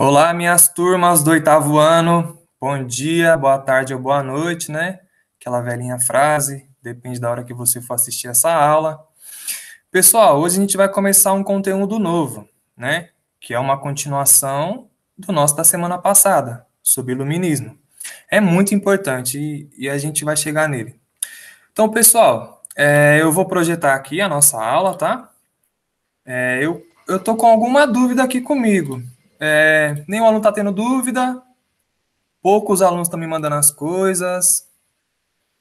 Olá, minhas turmas do oitavo ano. Bom dia, boa tarde ou boa noite, né? Aquela velhinha frase, depende da hora que você for assistir essa aula. Pessoal, hoje a gente vai começar um conteúdo novo, né? Que é uma continuação do nosso da semana passada, sobre iluminismo. É muito importante e a gente vai chegar nele. Então, pessoal, eu vou projetar aqui a nossa aula, tá? Eu tô com alguma dúvida aqui comigo. Nenhum aluno está tendo dúvida, poucos alunos estão me mandando as coisas.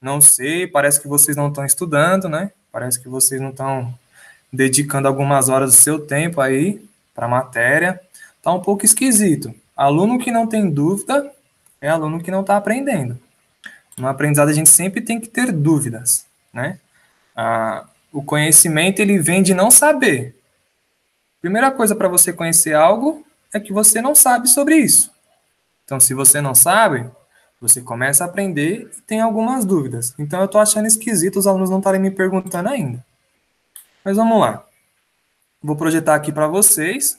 Não sei, parece que vocês não estão estudando, né? Parece que vocês não estão dedicando algumas horas do seu tempo aí para a matéria. Tá um pouco esquisito. Aluno que não tem dúvida é aluno que não está aprendendo. No aprendizado a gente sempre tem que ter dúvidas, né? O conhecimento ele vem de não saber. Primeira coisa para você conhecer algo é que você não sabe sobre isso. Então, se você não sabe, você começa a aprender e tem algumas dúvidas. Então, eu estou achando esquisito os alunos não estarem me perguntando ainda. Mas vamos lá. Vou projetar aqui para vocês.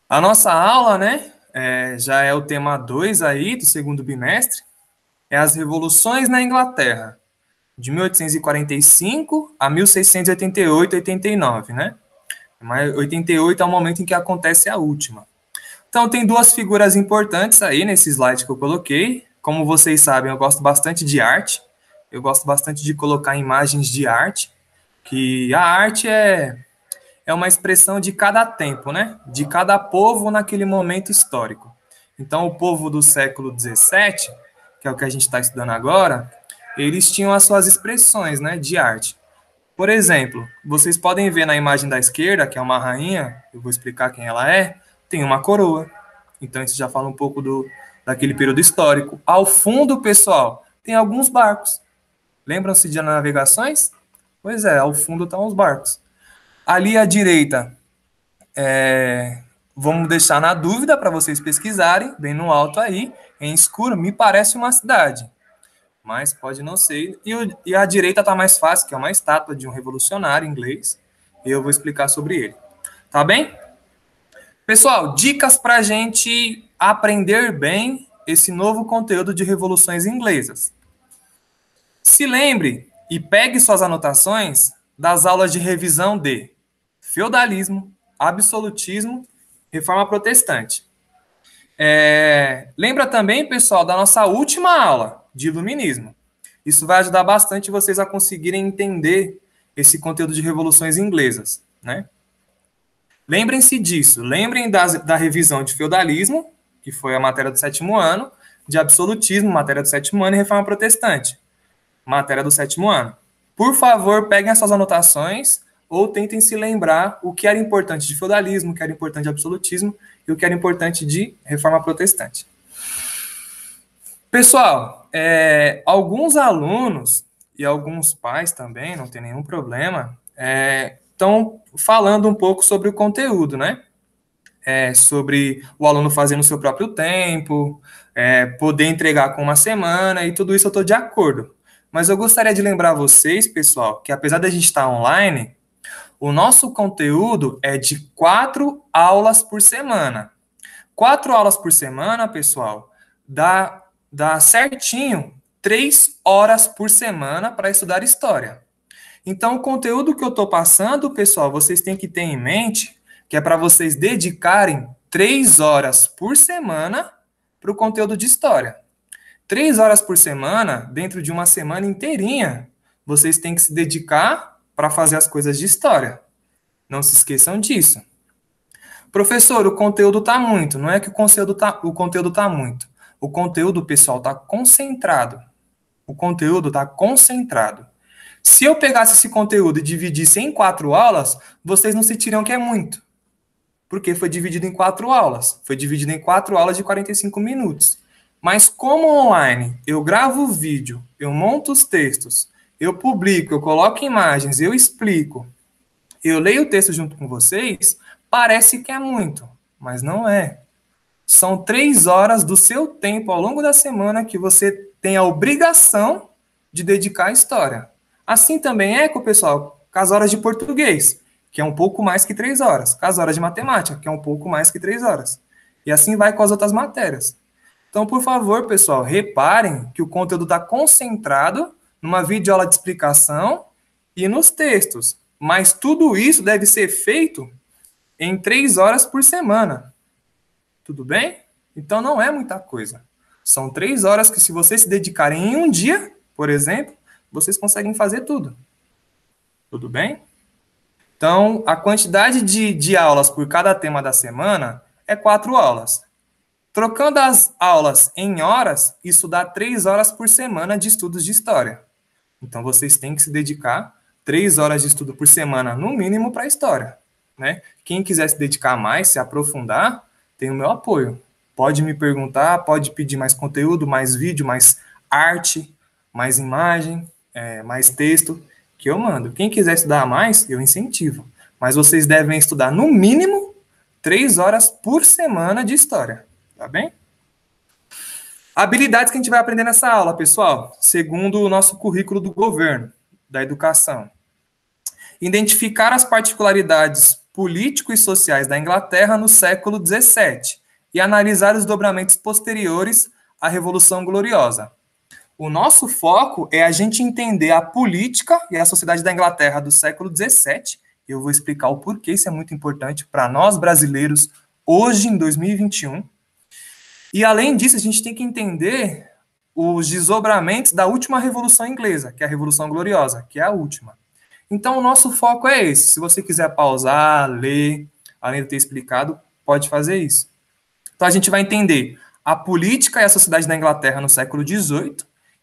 A nossa aula, né, já é o tema 2 aí do segundo bimestre, é as revoluções na Inglaterra, de 1845 a 1688, 89, né? Mas 88 é o momento em que acontece a última. Então, tem duas figuras importantes aí nesse slide que eu coloquei. Como vocês sabem, eu gosto bastante de arte. Eu gosto bastante de colocar imagens de arte, que a arte é uma expressão de cada tempo, né? De cada povo naquele momento histórico. Então, o povo do século XVII, que é o que a gente está estudando agora, eles tinham as suas expressões, né, de arte. Por exemplo, vocês podem ver na imagem da esquerda, que é uma rainha, eu vou explicar quem ela é, tem uma coroa. Então isso já fala um pouco daquele período histórico. Ao fundo, pessoal, tem alguns barcos. Lembram-se de navegações? Pois é, ao fundo estão os barcos. Ali à direita, vamos deixar na dúvida para vocês pesquisarem, bem no alto aí, em escuro, me parece uma cidade. Mas pode não ser. E a direita está mais fácil, que é uma estátua de um revolucionário inglês. E eu vou explicar sobre ele. Tá bem? Pessoal, dicas para a gente aprender bem esse novo conteúdo de revoluções inglesas. Se lembre e pegue suas anotações das aulas de revisão de feudalismo, absolutismo, reforma protestante. Lembra também, pessoal, da nossa última aula de iluminismo. Isso vai ajudar bastante vocês a conseguirem entender esse conteúdo de revoluções inglesas, né? Lembrem-se disso, lembrem da revisão de feudalismo, que foi a matéria do sétimo ano, de absolutismo, matéria do sétimo ano, e reforma protestante, matéria do sétimo ano. Por favor, peguem as suas anotações ou tentem se lembrar o que era importante de feudalismo, o que era importante de absolutismo e o que era importante de reforma protestante. Pessoal, alguns alunos e alguns pais também, não tem nenhum problema, estão falando um pouco sobre o conteúdo, né? Sobre o aluno fazendo o seu próprio tempo, poder entregar com uma semana, e tudo isso eu estou de acordo. Mas eu gostaria de lembrar vocês, pessoal, que apesar da gente estar online, o nosso conteúdo é de 4 aulas por semana. 4 aulas por semana, pessoal, dá certinho 3 horas por semana para estudar história. Então, o conteúdo que eu estou passando, pessoal, vocês têm que ter em mente que é para vocês dedicarem 3 horas por semana para o conteúdo de história. 3 horas por semana, dentro de uma semana inteirinha, vocês têm que se dedicar para fazer as coisas de história. Não se esqueçam disso. Professor, o conteúdo está muito. Não é que o conteúdo tá muito. O conteúdo, pessoal, está concentrado. O conteúdo está concentrado. Se eu pegasse esse conteúdo e dividisse em 4 aulas, vocês não sentiriam que é muito. Porque foi dividido em 4 aulas. Foi dividido em 4 aulas de 45 minutos. Mas como online, eu gravo o vídeo, eu monto os textos, eu publico, eu coloco imagens, eu explico, eu leio o texto junto com vocês, parece que é muito, mas não é. São 3 horas do seu tempo ao longo da semana que você tem a obrigação de dedicar à história. Assim também é com o pessoal, com as horas de português, que é um pouco mais que 3 horas, com as horas de matemática, que é um pouco mais que 3 horas. E assim vai com as outras matérias. Então, por favor, pessoal, reparem que o conteúdo está concentrado numa videoaula de explicação e nos textos. Mas tudo isso deve ser feito em 3 horas por semana. Tudo bem? Então não é muita coisa. São 3 horas que, se vocês se dedicarem em um dia, por exemplo, vocês conseguem fazer tudo. Tudo bem? Então, a quantidade de aulas por cada tema da semana é 4 aulas. Trocando as aulas em horas, isso dá 3 horas por semana de estudos de história. Então, vocês têm que se dedicar 3 horas de estudo por semana, no mínimo, para a história. Né? Quem quiser se dedicar mais, se aprofundar, tem o meu apoio. Pode me perguntar, pode pedir mais conteúdo, mais vídeo, mais arte, mais imagem, mais texto, que eu mando. Quem quiser estudar mais, eu incentivo. Mas vocês devem estudar, no mínimo, 3 horas por semana de história. Tá bem? Habilidades que a gente vai aprender nessa aula, pessoal, segundo o nosso currículo do governo, da educação. Identificar as particularidades político e sociais da Inglaterra no século XVII e analisar os dobramentos posteriores à Revolução Gloriosa. O nosso foco é a gente entender a política e a sociedade da Inglaterra do século XVII. Eu vou explicar o porquê isso é muito importante para nós brasileiros hoje, em 2021. E, além disso, a gente tem que entender os desdobramentos da última Revolução Inglesa, que é a Revolução Gloriosa, que é a última. Então, o nosso foco é esse. Se você quiser pausar, ler, além de ter explicado, pode fazer isso. Então, a gente vai entender a política e a sociedade da Inglaterra no século XVIII.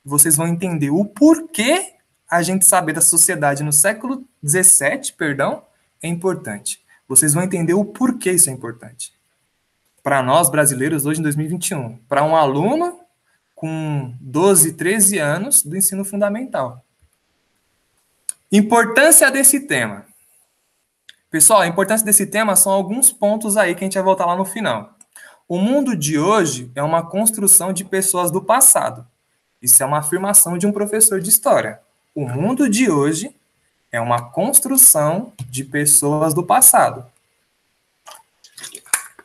Vocês vão entender o porquê a gente saber da sociedade no século XVII, é importante. Vocês vão entender o porquê isso é importante. Para nós, brasileiros, hoje em 2021. Para um aluno com 12, 13 anos do ensino fundamental. Importância desse tema. Pessoal, a importância desse tema são alguns pontos aí que a gente vai voltar lá no final. O mundo de hoje é uma construção de pessoas do passado. Isso é uma afirmação de um professor de história. O mundo de hoje é uma construção de pessoas do passado.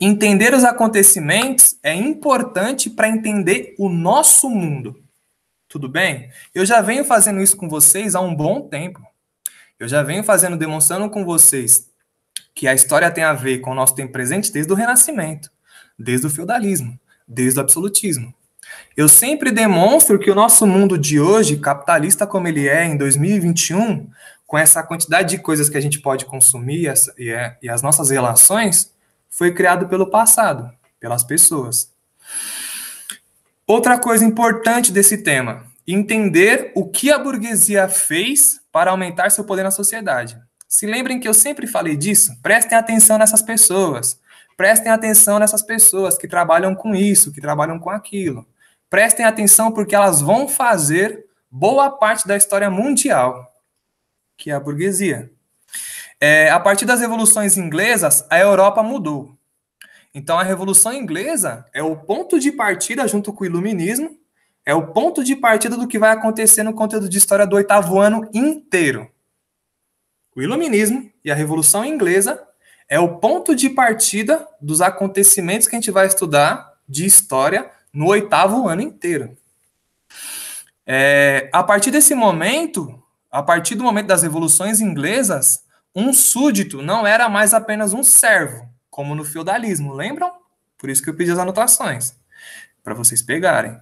Entender os acontecimentos é importante para entender o nosso mundo. Tudo bem? Eu já venho fazendo isso com vocês há um bom tempo. Eu já venho demonstrando com vocês que a história tem a ver com o nosso tempo presente desde o Renascimento, desde o feudalismo, desde o absolutismo. Eu sempre demonstro que o nosso mundo de hoje, capitalista como ele é em 2021, com essa quantidade de coisas que a gente pode consumir e as nossas relações, foi criado pelo passado, pelas pessoas. Outra coisa importante desse tema, entender o que a burguesia fez para aumentar seu poder na sociedade. Se lembrem que eu sempre falei disso? Prestem atenção nessas pessoas. Prestem atenção nessas pessoas que trabalham com isso, que trabalham com aquilo. Prestem atenção porque elas vão fazer boa parte da história mundial, que é a burguesia. A partir das revoluções inglesas, a Europa mudou. Então, a Revolução Inglesa é o ponto de partida, junto com o Iluminismo, é o ponto de partida do que vai acontecer no conteúdo de história do 8º ano inteiro. O Iluminismo e a Revolução Inglesa é o ponto de partida dos acontecimentos que a gente vai estudar de história no 8º ano inteiro. A partir desse momento, a partir do momento das revoluções inglesas, um súdito não era mais apenas um servo, como no feudalismo, lembram? Por isso que eu pedi as anotações, para vocês pegarem.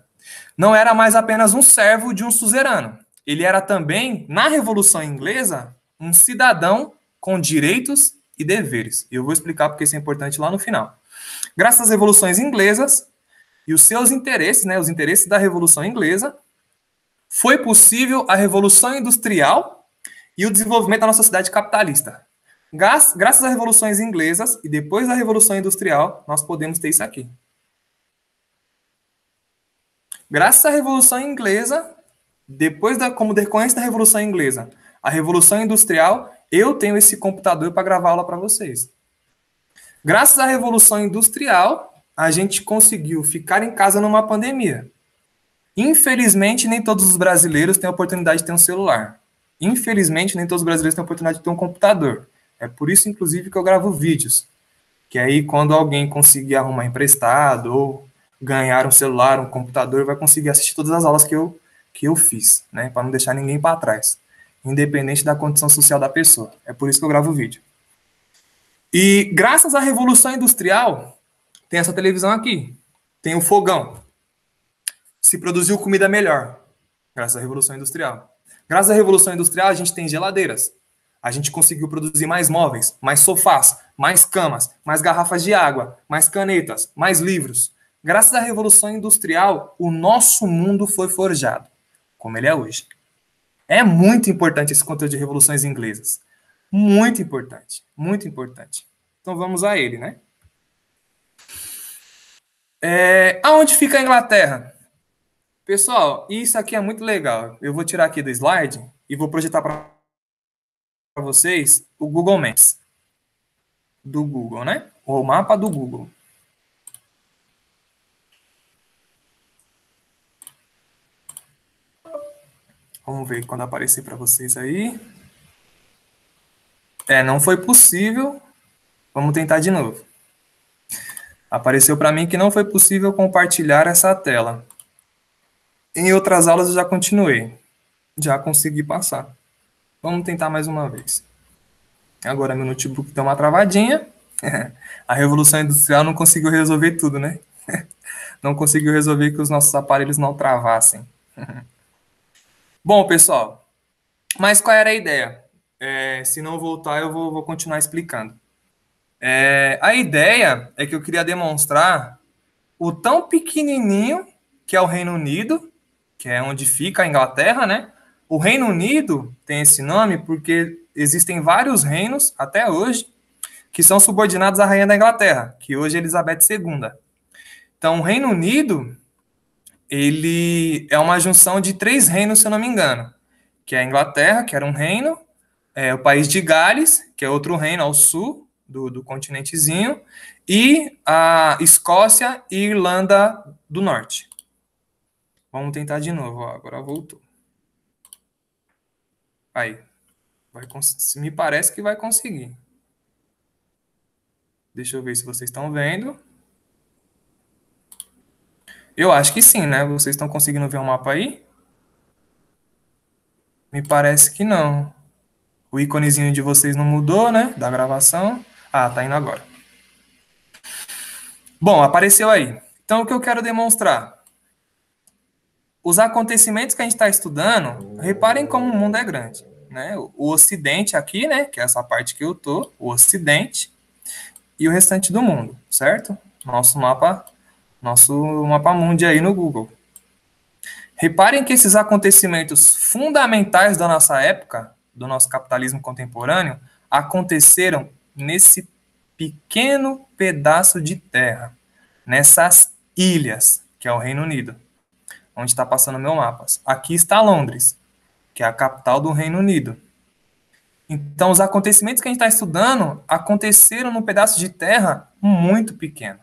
Não era mais apenas um servo de um suzerano. Ele era também, na Revolução Inglesa, um cidadão com direitos e deveres. Eu vou explicar porque isso é importante lá no final. Graças às revoluções inglesas e os seus interesses, os interesses da Revolução Inglesa, foi possível a Revolução Industrial e o desenvolvimento da nossa sociedade capitalista. Graças às revoluções inglesas e depois da Revolução Industrial, nós podemos ter isso aqui. Graças à Revolução Inglesa, como decorrência da Revolução Inglesa, a Revolução Industrial, eu tenho esse computador para gravar aula para vocês. Graças à Revolução Industrial, a gente conseguiu ficar em casa numa pandemia. Infelizmente, nem todos os brasileiros têm a oportunidade de ter um celular. Infelizmente, nem todos os brasileiros têm a oportunidade de ter um computador. É por isso, inclusive, que eu gravo vídeos. que aí quando alguém conseguir arrumar emprestado ou ganhar um celular, um computador, vai conseguir assistir todas as aulas que eu fiz, né, para não deixar ninguém para trás, independente da condição social da pessoa. É por isso que eu gravo o vídeo. E graças à Revolução Industrial, tem essa televisão aqui, tem o fogão. Se produziu comida melhor, graças à Revolução Industrial. Graças à Revolução Industrial, a gente tem geladeiras. A gente conseguiu produzir mais móveis, mais sofás, mais camas, mais garrafas de água, mais canetas, mais livros. Graças à Revolução Industrial, o nosso mundo foi forjado, como ele é hoje. É muito importante esse conteúdo de revoluções inglesas. Muito importante, muito importante. Então vamos a ele, né? Aonde fica a Inglaterra? Pessoal, isso aqui é muito legal. Eu vou tirar aqui do slide e vou projetar para vocês o Google Maps. Do Google, né? O mapa do Google. Vamos ver quando aparecer para vocês aí. Não foi possível. Vamos tentar de novo. Apareceu para mim que não foi possível compartilhar essa tela. Em outras aulas eu já continuei. Já consegui passar. Vamos tentar mais uma vez. Agora meu notebook deu uma travadinha. A Revolução Industrial não conseguiu resolver tudo, né? Não conseguiu resolver que os nossos aparelhos não travassem. Bom, pessoal, mas qual era a ideia? Se não voltar, eu vou continuar explicando. A ideia é que eu queria demonstrar o tão pequenininho que é o Reino Unido, que é onde fica a Inglaterra, né? O Reino Unido tem esse nome porque existem vários reinos, até hoje, que são subordinados à Rainha da Inglaterra, que hoje é Elizabeth II. Então, o Reino Unido, ele é uma junção de 3 reinos, se eu não me engano, que é a Inglaterra, que era um reino, o país de Gales, que é outro reino ao sul do continentezinho, e a Escócia e Irlanda do Norte. Vamos tentar de novo, ó, agora voltou. Aí, me parece que vai conseguir. Deixa eu ver se vocês estão vendo. Eu acho que sim, né? Vocês estão conseguindo ver o mapa aí? Me parece que não. O íconezinho de vocês não mudou, né? Da gravação. Ah, tá indo agora. Bom, apareceu aí. Então, o que eu quero demonstrar? Os acontecimentos que a gente está estudando, reparem como o mundo é grande, né? O Ocidente aqui, né? Que é essa parte que eu tô, o Ocidente, e o restante do mundo, certo? Nosso mapa mundi aí no Google. Reparem que esses acontecimentos fundamentais da nossa época, do nosso capitalismo contemporâneo, aconteceram nesse pequeno pedaço de terra, nessas ilhas, que é o Reino Unido, onde está passando meu mapa. Aqui está Londres, que é a capital do Reino Unido. Então, os acontecimentos que a gente está estudando aconteceram num pedaço de terra muito pequeno.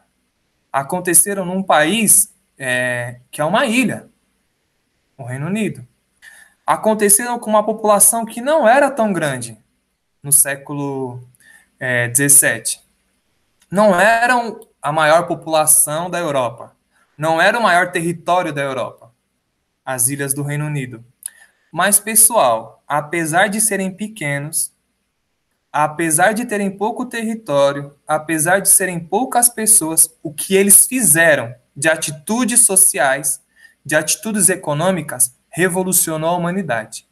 Aconteceram num país que é uma ilha, o Reino Unido. Aconteceram com uma população que não era tão grande no século XVII. Não eram a maior população da Europa. Não era o maior território da Europa, as ilhas do Reino Unido. Mas, pessoal, apesar de serem pequenos, apesar de terem pouco território, apesar de serem poucas pessoas, o que eles fizeram de atitudes sociais, de atitudes econômicas, revolucionou a humanidade.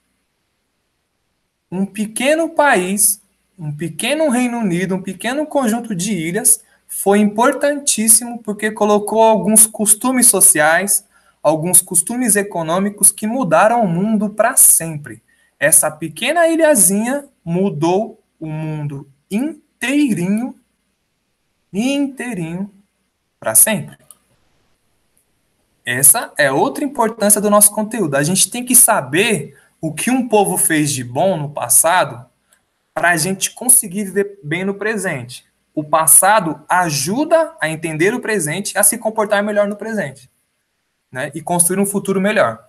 Um pequeno país, um pequeno Reino Unido, um pequeno conjunto de ilhas foi importantíssimo porque colocou alguns costumes sociais, alguns costumes econômicos que mudaram o mundo para sempre. Essa pequena ilhazinha mudou o mundo inteirinho para sempre. Essa é outra importância do nosso conteúdo. A gente tem que saber o que um povo fez de bom no passado para a gente conseguir viver bem no presente. O passado ajuda a entender o presente e a se comportar melhor no presente, né? E construir um futuro melhor.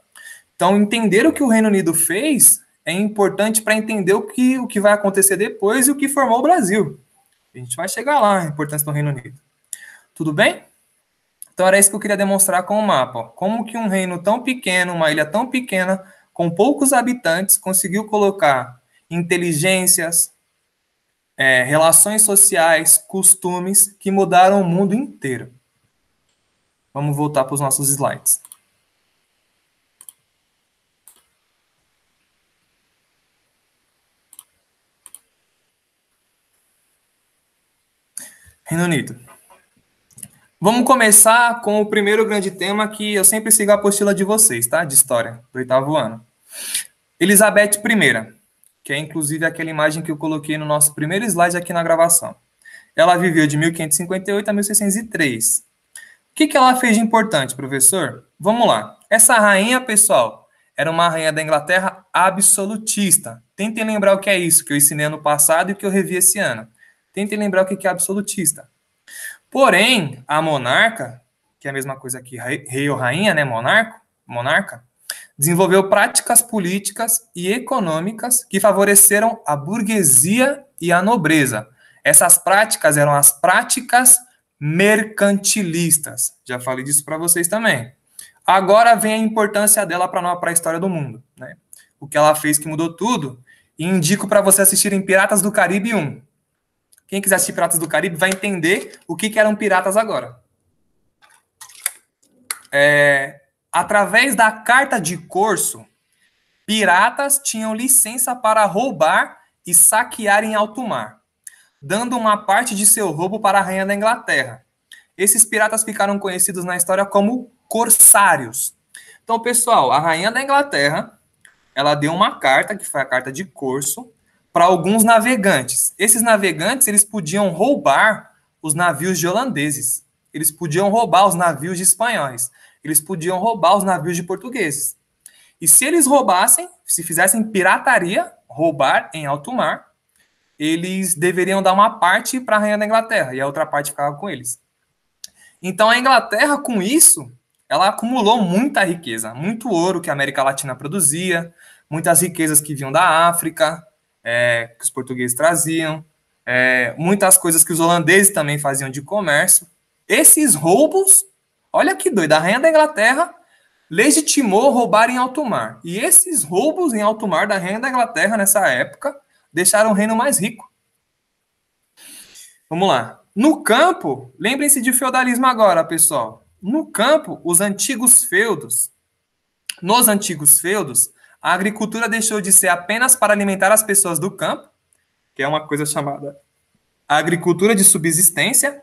Então, entender o que o Reino Unido fez é importante para entender o que vai acontecer depois e o que formou o Brasil. A gente vai chegar lá, a importância do Reino Unido. Tudo bem? Então era isso que eu queria demonstrar com o mapa. Ó. Como que um reino tão pequeno, uma ilha tão pequena, com poucos habitantes, conseguiu colocar inteligências, relações sociais, costumes que mudaram o mundo inteiro. Vamos voltar para os nossos slides. Reino Unido. Vamos começar com o primeiro grande tema que eu sempre sigo a apostila de vocês, tá? De história, do 8º ano. Elizabeth I, que é inclusive aquela imagem que eu coloquei no nosso primeiro slide aqui na gravação. Ela viveu de 1558 a 1603. O que ela fez de importante, professor? Vamos lá. Essa rainha, pessoal, era uma rainha da Inglaterra absolutista. Tentem lembrar o que é isso, que eu ensinei ano passado e que eu revi esse ano. Tentem lembrar o que é absolutista. Porém, a monarca, que é a mesma coisa que rei ou rainha, né, monarca, desenvolveu práticas políticas e econômicas que favoreceram a burguesia e a nobreza. Essas práticas eram as práticas mercantilistas. Já falei disso para vocês também. Agora vem a importância dela para a história do mundo. Né? O que ela fez que mudou tudo. E indico para você assistirem Piratas do Caribe 1. Quem quiser assistir Piratas do Caribe vai entender o que eram piratas agora. Através da Carta de Corso, piratas tinham licença para roubar e saquear em alto mar, dando uma parte de seu roubo para a rainha da Inglaterra. Esses piratas ficaram conhecidos na história como corsários. Então, pessoal, a rainha da Inglaterra, ela deu uma carta, que foi a Carta de Corso, para alguns navegantes. Esses navegantes, eles podiam roubar os navios de holandeses. Eles podiam roubar os navios de espanhóis. Eles podiam roubar os navios de portugueses. E se eles roubassem, se fizessem pirataria, roubar em alto mar, eles deveriam dar uma parte para a rainha da Inglaterra e a outra parte ficava com eles. Então a Inglaterra, com isso, ela acumulou muita riqueza, muito ouro que a América Latina produzia, muitas riquezas que vinham da África, que os portugueses traziam, muitas coisas que os holandeses também faziam de comércio. Esses roubos, olha que doido, a rainha da Inglaterra legitimou roubar em alto mar. E esses roubos em alto mar da rainha da Inglaterra nessa época deixaram o reino mais rico. Vamos lá. No campo, lembrem-se de feudalismo agora, pessoal. No campo, nos antigos feudos, a agricultura deixou de ser apenas para alimentar as pessoas do campo, que é uma coisa chamada agricultura de subsistência,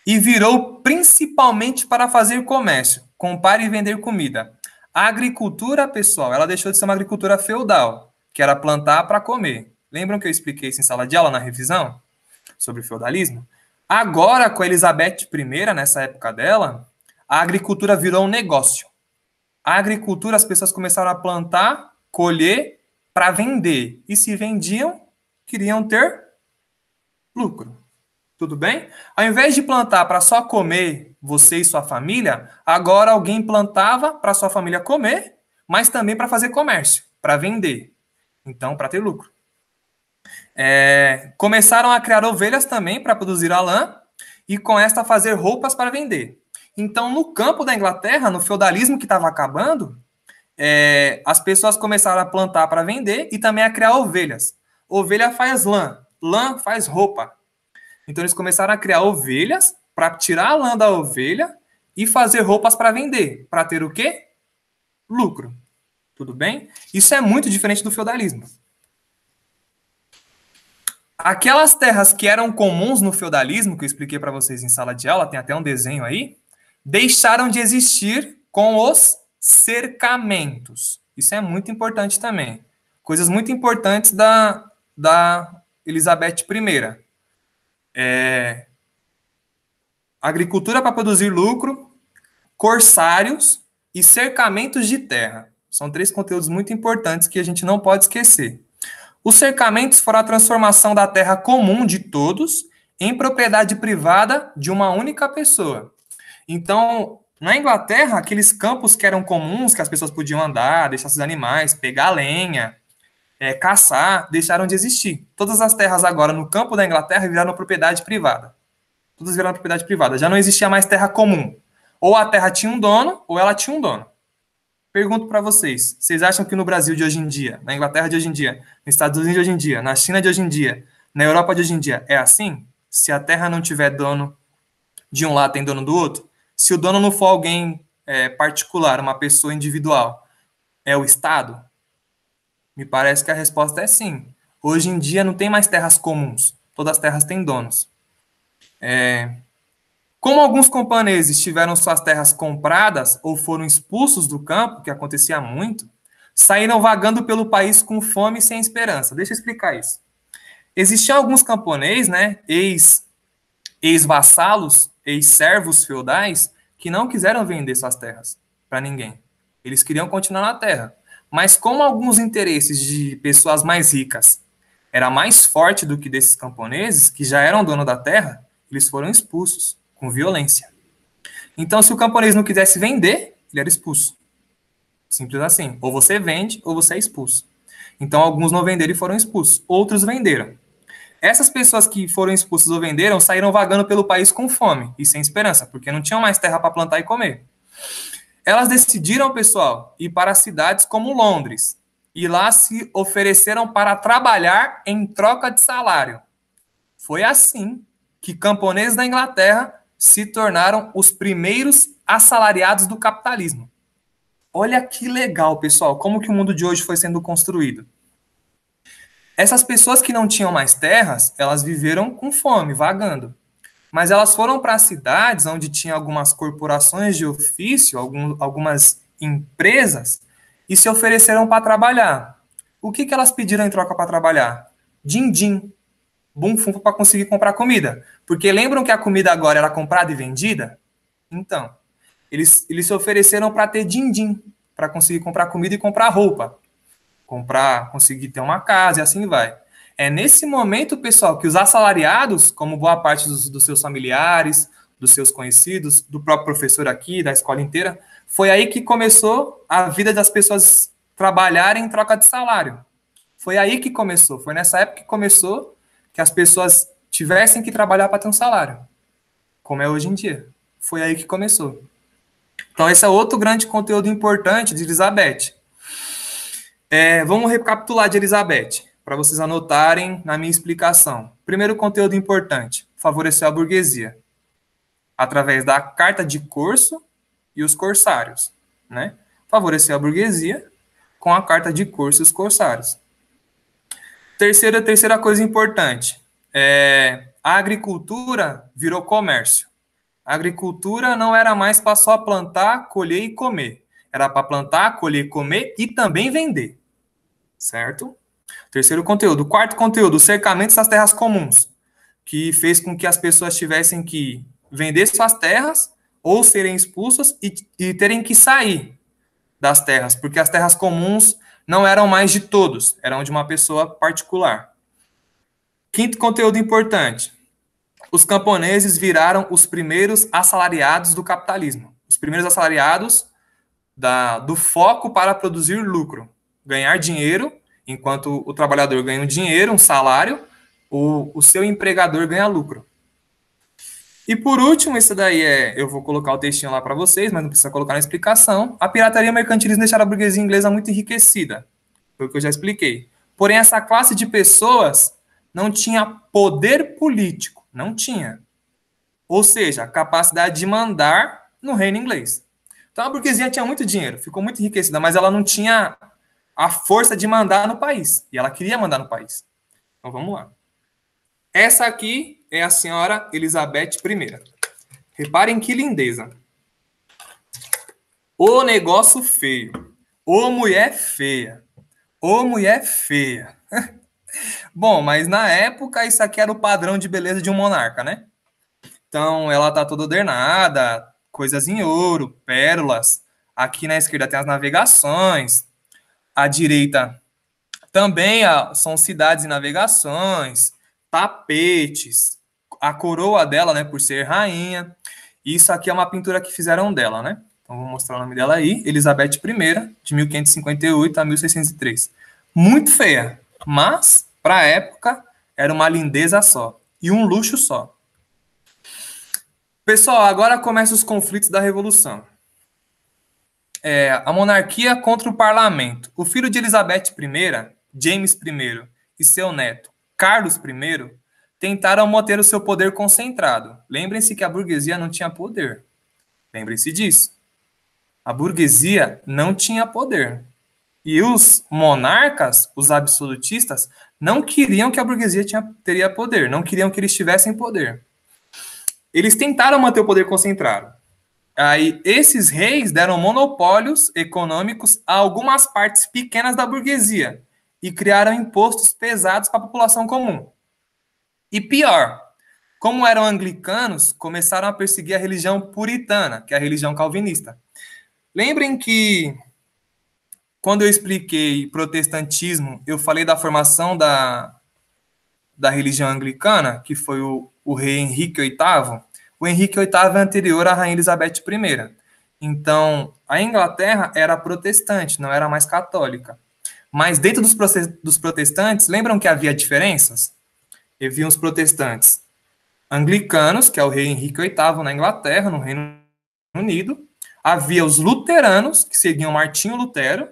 e virou principalmente para fazer comércio, comprar e vender comida. A agricultura, pessoal, ela deixou de ser uma agricultura feudal, que era plantar para comer. Lembram que eu expliquei isso em sala de aula na revisão? Sobre o feudalismo? Agora, com a Elizabeth I, nessa época dela, a agricultura virou um negócio. A agricultura, as pessoas começaram a plantar, colher, para vender. E se vendiam, queriam ter lucro. Tudo bem? Ao invés de plantar para só comer você e sua família, agora alguém plantava para sua família comer, mas também para fazer comércio, para vender. Então, para ter lucro. Começaram a criar ovelhas também para produzir a lã e com esta fazer roupas para vender. Então, no campo da Inglaterra, no feudalismo que estava acabando, as pessoas começaram a plantar para vender e também a criar ovelhas. Ovelha faz lã, lã faz roupa. Então, eles começaram a criar ovelhas para tirar a lã da ovelha e fazer roupas para vender. Para ter o quê? Lucro. Tudo bem? Isso é muito diferente do feudalismo. Aquelas terras que eram comuns no feudalismo, que eu expliquei para vocês em sala de aula, tem até um desenho aí, deixaram de existir com os cercamentos. Isso é muito importante também. Coisas muito importantes da Elizabeth I. Agricultura para produzir lucro, corsários e cercamentos de terra. São 3 conteúdos muito importantes que a gente não pode esquecer. Os cercamentos foram a transformação da terra comum de todos em propriedade privada de uma única pessoa. Então, na Inglaterra, aqueles campos que eram comuns, que as pessoas podiam andar, deixar seus animais, pegar lenha, caçar, deixaram de existir. Todas as terras agora no campo da Inglaterra viraram propriedade privada. Todas viraram propriedade privada. Já não existia mais terra comum. Ou a terra tinha um dono, ou ela tinha um dono. Pergunto para vocês, vocês acham que no Brasil de hoje em dia, na Inglaterra de hoje em dia, nos Estados Unidos de hoje em dia, na China de hoje em dia, na Europa de hoje em dia, é assim? Se a terra não tiver dono de um lado, tem dono do outro? Se o dono não for alguém particular, uma pessoa individual, é o Estado? Me parece que a resposta é sim. Hoje em dia não tem mais terras comuns. Todas as terras têm donos. Como alguns camponeses tiveram suas terras compradas ou foram expulsos do campo, que acontecia muito, saíram vagando pelo país com fome e sem esperança. Deixa eu explicar isso. Existiam alguns camponeses, né, ex-vassalos, ex-servos feudais, que não quiseram vender suas terras para ninguém. Eles queriam continuar na terra. Mas como alguns interesses de pessoas mais ricas era mais forte do que desses camponeses, que já eram dono da terra, eles foram expulsos com violência. Então, se o camponês não quisesse vender, ele era expulso. Simples assim. Ou você vende, ou você é expulso. Então, alguns não venderam e foram expulsos. Outros venderam. Essas pessoas que foram expulsas ou venderam saíram vagando pelo país com fome e sem esperança, porque não tinham mais terra para plantar e comer. Elas decidiram, pessoal, ir para cidades como Londres. E lá se ofereceram para trabalhar em troca de salário. Foi assim que camponeses da Inglaterra se tornaram os primeiros assalariados do capitalismo. Olha que legal, pessoal, como que o mundo de hoje foi sendo construído. Essas pessoas que não tinham mais terras, elas viveram com fome, vagando. Mas elas foram para cidades onde tinha algumas corporações de ofício, algumas empresas, e se ofereceram para trabalhar. O que elas pediram em troca para trabalhar? Din-din, bum-fum para conseguir comprar comida. Porque lembram que a comida agora era comprada e vendida? Então, eles se ofereceram para ter din-din, para conseguir comprar comida e comprar roupa. Conseguir ter uma casa e assim vai. É nesse momento, pessoal, que os assalariados, como boa parte dos seus familiares, dos seus conhecidos, do próprio professor aqui, da escola inteira, foi aí que começou a vida das pessoas trabalharem em troca de salário. Foi aí que começou, foi nessa época que começou que as pessoas tivessem que trabalhar para ter um salário, como é hoje em dia. Foi aí que começou. Então, esse é outro grande conteúdo importante de Elizabeth. Vamos recapitular de Elizabeth, para vocês anotarem na minha explicação. Primeiro conteúdo importante, favoreceu a burguesia, através da carta de corso e os corsários, né? Favoreceu a burguesia com a carta de corso e os corsários. Terceira coisa importante, a agricultura virou comércio. A agricultura não era mais para só plantar, colher e comer. Era para plantar, colher, comer e também vender. Certo? Terceiro conteúdo. Quarto conteúdo, o cercamento das terras comuns, que fez com que as pessoas tivessem que vender suas terras ou serem expulsas e terem que sair das terras, porque as terras comuns não eram mais de todos, eram de uma pessoa particular. Quinto conteúdo importante. Os camponeses viraram os primeiros assalariados do capitalismo. Os primeiros assalariados do foco para produzir lucro. Ganhar dinheiro, enquanto o trabalhador ganha um dinheiro, um salário, o seu empregador ganha lucro. E por último, isso daí eu vou colocar o textinho lá para vocês, mas não precisa colocar na explicação. A pirataria e o mercantilismo deixaram a burguesia inglesa muito enriquecida. Foi o que eu já expliquei. Porém, essa classe de pessoas não tinha poder político. Não tinha. Ou seja, capacidade de mandar no reino inglês. Então a burguesia tinha muito dinheiro, ficou muito enriquecida, mas ela não tinha a força de mandar no país. E ela queria mandar no país. Então vamos lá. Essa aqui é a senhora Elizabeth I. Reparem que lindeza. Ô negócio feio. Ô mulher feia. Ô mulher feia. Bom, mas na época isso aqui era o padrão de beleza de um monarca, né? Então ela tá toda ordenada, coisas em ouro, pérolas. Aqui na esquerda tem as navegações. À direita também são cidades e navegações, tapetes, a coroa dela, né, por ser rainha. Isso aqui é uma pintura que fizeram dela, né? Então vou mostrar o nome dela aí, Elizabeth I, de 1558 a 1603. muito feia, mas, para a época, era uma lindeza só e um luxo só. Pessoal, agora começam os conflitos da Revolução. A monarquia contra o parlamento. O filho de Elizabeth I, James I, e seu neto, Carlos I, tentaram manter o seu poder concentrado. Lembrem-se que a burguesia não tinha poder. Lembrem-se disso. A burguesia não tinha poder. E os monarcas, os absolutistas, não queriam que a burguesia teria poder, não queriam que eles tivessem poder. Eles tentaram manter o poder concentrado. Aí, esses reis deram monopólios econômicos a algumas partes pequenas da burguesia e criaram impostos pesados para a população comum. E pior, como eram anglicanos, começaram a perseguir a religião puritana, que é a religião calvinista. Lembrem que, quando eu expliquei protestantismo, eu falei da formação da religião anglicana, que foi o rei Henrique VIII. O Henrique VIII é anterior à rainha Elizabeth I. Então, a Inglaterra era protestante, não era mais católica. Mas dentro dos protestantes, lembram que havia diferenças? Havia os protestantes anglicanos, que é o rei Henrique VIII na Inglaterra, no Reino Unido. Havia os luteranos, que seguiam Martinho Lutero.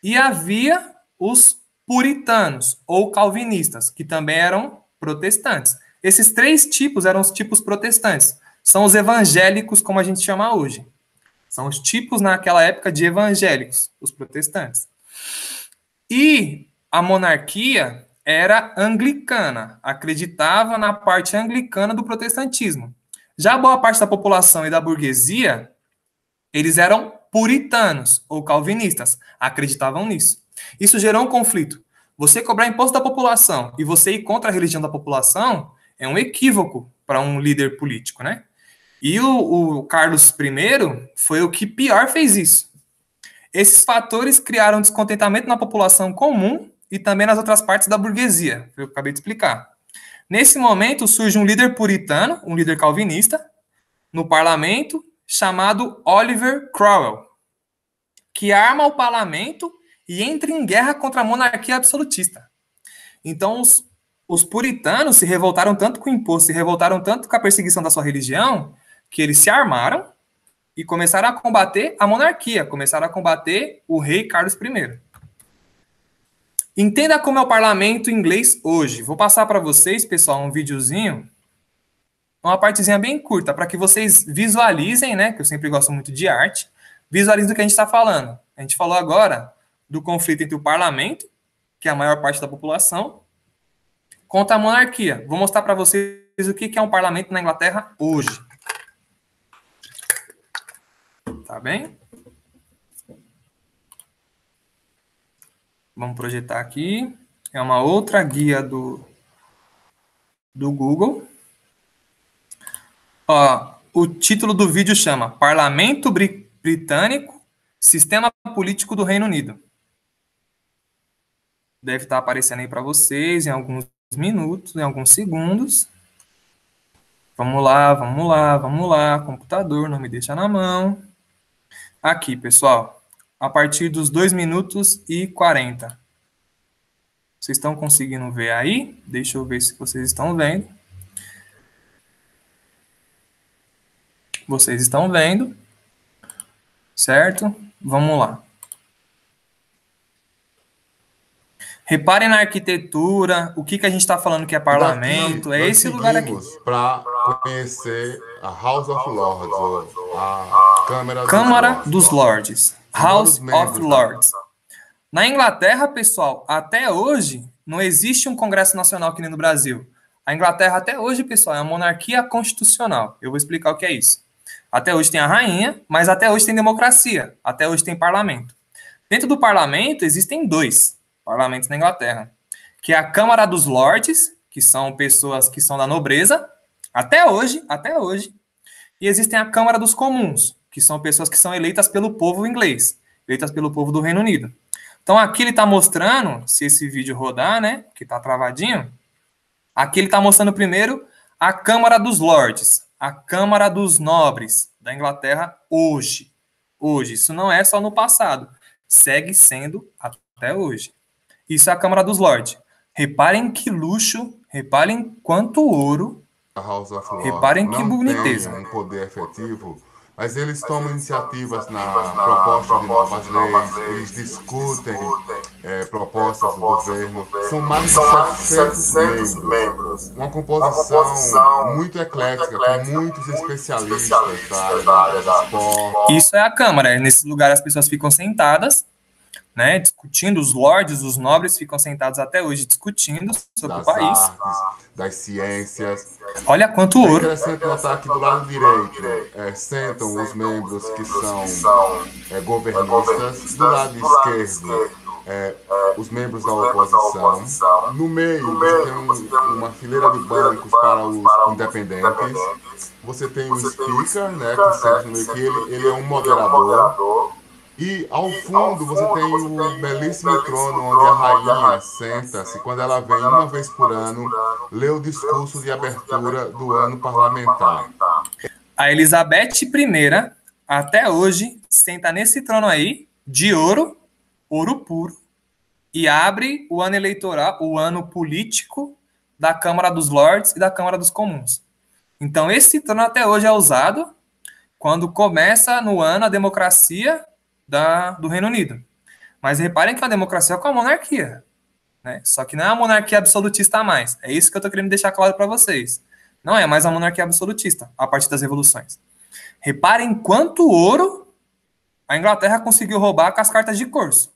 E havia os puritanos, ou calvinistas, que também eram protestantes. Esses três tipos eram os tipos protestantes. São os evangélicos, como a gente chama hoje. São os tipos, naquela época, de evangélicos, os protestantes. E a monarquia era anglicana, acreditava na parte anglicana do protestantismo. Já boa parte da população e da burguesia, eles eram puritanos ou calvinistas, acreditavam nisso. Isso gerou um conflito. Você cobrar imposto da população e você ir contra a religião da população é um equívoco para um líder político, né? E o Carlos I foi o que pior fez isso. Esses fatores criaram descontentamento na população comum e também nas outras partes da burguesia, que eu acabei de explicar. Nesse momento surge um líder puritano, um líder calvinista, no parlamento, chamado Oliver Cromwell, que arma o parlamento e entra em guerra contra a monarquia absolutista. Então, os puritanos se revoltaram tanto com o imposto, se revoltaram tanto com a perseguição da sua religião, que eles se armaram e começaram a combater a monarquia, começaram a combater o rei Carlos I. Entenda como é o parlamento inglês hoje. Vou passar para vocês, pessoal, um videozinho, uma partezinha bem curta, para que vocês visualizem, né, que eu sempre gosto muito de arte, visualizem do que a gente está falando. A gente falou agora do conflito entre o parlamento, que é a maior parte da população, contra a monarquia. Vou mostrar para vocês o que é um parlamento na Inglaterra hoje. Tá bem? Vamos projetar aqui. É uma outra guia do Google. Ó, o título do vídeo chama Parlamento Britânico, Sistema Político do Reino Unido. Deve estar aparecendo aí para vocês em alguns minutos, em alguns segundos. Vamos lá, vamos lá, vamos lá. Computador, não me deixa na mão. Aqui, pessoal. A partir dos 2 minutos e 40. Vocês estão conseguindo ver aí? Deixa eu ver se vocês estão vendo. Vocês estão vendo. Certo? Vamos lá. Reparem na arquitetura, o que a gente está falando que é parlamento, é esse lugar aqui. Para conhecer a House of Lords, a Câmara dos Lords, House of Lords. Na Inglaterra, pessoal, até hoje, não existe um Congresso Nacional que nem no Brasil. A Inglaterra, até hoje, pessoal, é uma monarquia constitucional. Eu vou explicar o que é isso. Até hoje tem a rainha, mas até hoje tem democracia. Até hoje tem parlamento. Dentro do parlamento, existem 2 parlamentos na Inglaterra, que é a Câmara dos Lords, que são pessoas que são da nobreza, até hoje, e existem a Câmara dos Comuns, que são pessoas que são eleitas pelo povo inglês, eleitas pelo povo do Reino Unido. Então, aqui ele está mostrando, se esse vídeo rodar, né, que está travadinho, aqui ele está mostrando primeiro a Câmara dos Lords, a Câmara dos Nobres da Inglaterra hoje. Hoje, isso não é só no passado, segue sendo até hoje. Isso é a Câmara dos Lordes. Reparem que luxo, reparem quanto ouro, A House of Lords reparem que não tem boniteza. um poder efetivo, mas eles tomam iniciativas na proposta de novas leis, eles discutem propostas do governo. São mais de 700 membros. Uma composição muito eclética, com muitos especialistas da área do esporte. Isso é a Câmara. Nesse lugar as pessoas ficam sentadas, né, discutindo, os lords, os nobres ficam sentados até hoje discutindo sobre o país. Artes, das ciências. Olha quanto É ouro. interessante notar que do lado direito sentam os membros que são governistas, do lado esquerdo os membros da oposição. No meio você tem uma fileira de bancos para os independentes. Você tem o speaker, né, que senta no meio, que ele é um moderador. E ao fundo você tem o belíssimo trono onde a rainha senta-se quando ela vem uma vez por ano ler o discurso de abertura do ano parlamentar. A Elizabeth I, até hoje, senta nesse trono aí, de ouro, ouro puro, e abre o ano eleitoral, o ano político da Câmara dos Lordes e da Câmara dos Comuns. Então esse trono até hoje é usado quando começa no ano a democracia do Reino Unido. Mas reparem que a democracia é com a monarquia, né? Só que não é a monarquia absolutista mais. É isso que eu estou querendo deixar claro para vocês. Não é mais a monarquia absolutista, a partir das revoluções. Reparem quanto ouro a Inglaterra conseguiu roubar com as cartas de corso.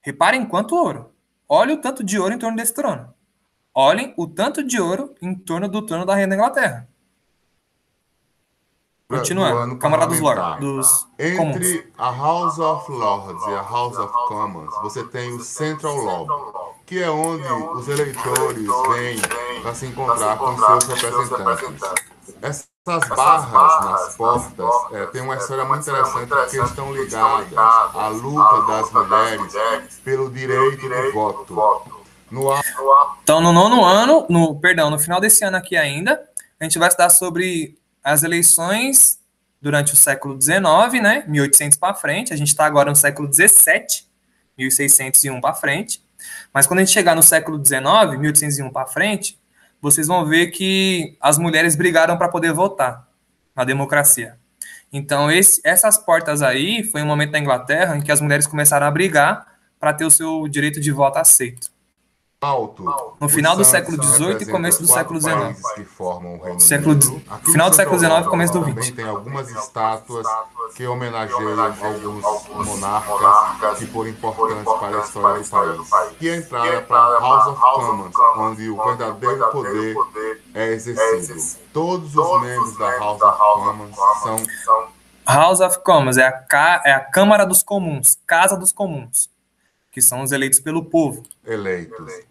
Reparem quanto ouro. Olha o tanto de ouro em torno desse trono. Olhem o tanto de ouro em torno do trono da Rainha da Inglaterra. Continuando, Câmara dos Lords, dos Comuns. Entre a House of Lords e a House of Commons, você tem o Central Lobby, que é onde os eleitores vêm para se encontrar com seus representantes. Essas barras nas portas têm uma história muito interessante, porque estão ligadas à luta das mulheres pelo direito do voto. Então, no nono ano, no final desse ano aqui ainda, a gente vai estudar sobre as eleições durante o século XIX, né, 1800 para frente. A gente está agora no século XVII, 1601 para frente. Mas quando a gente chegar no século XIX, 1801 para frente, vocês vão ver que as mulheres brigaram para poder votar na democracia. Então, essas portas aí foi um momento da Inglaterra em que as mulheres começaram a brigar para ter o seu direito de voto aceito. No final do século XVIII e começo do século XIX. Final do século XIX e começo do XX. Também tem algumas estátuas que homenageiam alguns monarcas que foram importantes para a história do país. E a entrada para a House of Commons, onde o verdadeiro poder é exercido. Todos os membros da House of Commons são... House of Commons é a Câmara dos Comuns, Casa dos Comuns, que são os eleitos pelo povo.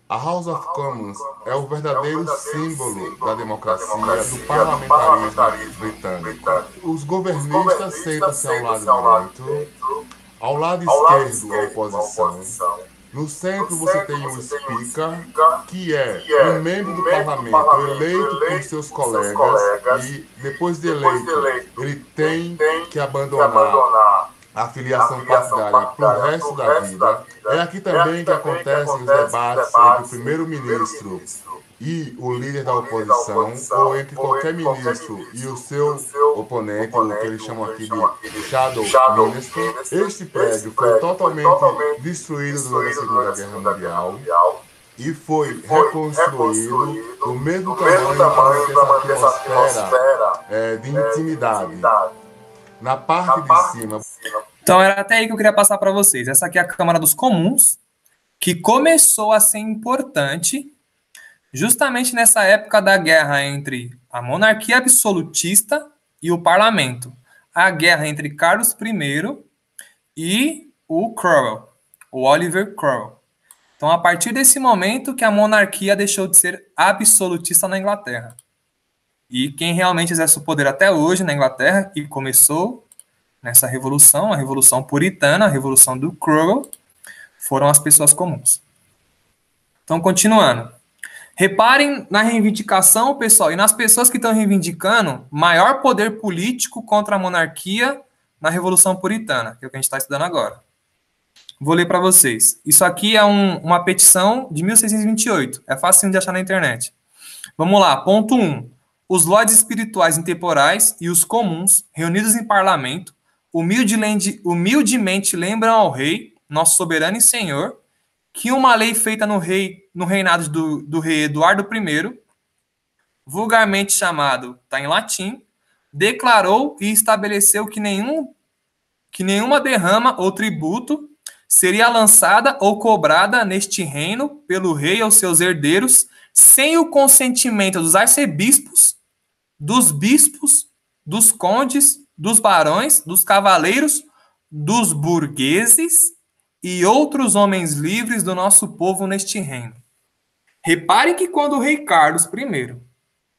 A House of Commons é o verdadeiro símbolo da democracia, do parlamentarismo britânico. Os governistas sentam-se ao lado direito, ao lado esquerdo a oposição. No centro você tem o Speaker, que é um membro do parlamento eleito por seus colegas e, depois de eleito, ele tem que abandonar a filiação partidária para o resto da vida. É aqui também que acontecem os debates entre o primeiro-ministro e o líder da oposição, ou entre qualquer ministro e o seu oponente, o que eles chamam aqui de Shadow Minister. Este prédio foi totalmente destruído durante a Segunda Guerra Mundial e foi reconstruído do mesmo tamanho para ter essa atmosfera de intimidade. Na parte de cima... Então, era até aí que eu queria passar para vocês. Essa aqui é a Câmara dos Comuns, que começou a ser importante justamente nessa época da guerra entre a monarquia absolutista e o parlamento. A guerra entre Carlos I e o Cromwell, o Oliver Cromwell. Então, a partir desse momento que a monarquia deixou de ser absolutista na Inglaterra. E quem realmente exerce o poder até hoje na Inglaterra, e começou nessa revolução, a revolução puritana, a revolução do Cromwell, foram as pessoas comuns. Então, continuando. Reparem na reivindicação, pessoal, e nas pessoas que estão reivindicando maior poder político contra a monarquia na revolução puritana, que é o que a gente está estudando agora. Vou ler para vocês. Isso aqui é uma petição de 1628. É fácil de achar na internet. Vamos lá. Ponto 1. Os lordes espirituais intemporais e os comuns, reunidos em parlamento, humildemente lembram ao rei, nosso soberano e senhor, que uma lei feita no reinado do rei Eduardo I, vulgarmente chamado, está em latim, declarou e estabeleceu que nenhuma derrama ou tributo seria lançada ou cobrada neste reino pelo rei ou seus herdeiros sem o consentimento dos arcebispos, dos bispos, dos condes, dos barões, dos cavaleiros, dos burgueses e outros homens livres do nosso povo neste reino. Reparem que quando o rei Carlos I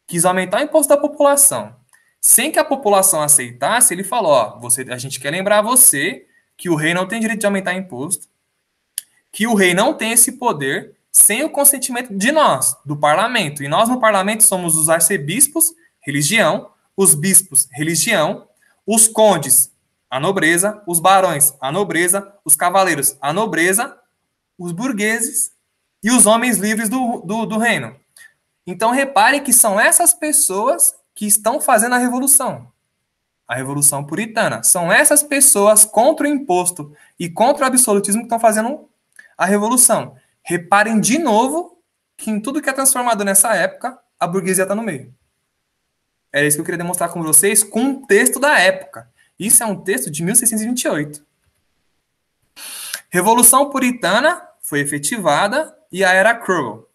quis aumentar o imposto da população, sem que a população aceitasse, ele falou, ó, a gente quer lembrar você que o rei não tem direito de aumentar imposto, que o rei não tem esse poder sem o consentimento de nós, do parlamento. E nós no parlamento somos os arcebispos, religião, os bispos, religião, os condes, a nobreza, os barões, a nobreza, os cavaleiros, a nobreza, os burgueses e os homens livres do reino. Então reparem que são essas pessoas que estão fazendo a Revolução Puritana. São essas pessoas contra o imposto e contra o absolutismo que estão fazendo a revolução. Reparem de novo que em tudo que é transformado nessa época, a burguesia está no meio. Era isso que eu queria demonstrar com vocês com um texto da época. Isso é um texto de 1628. Revolução Puritana foi efetivada e a Era Cromwell.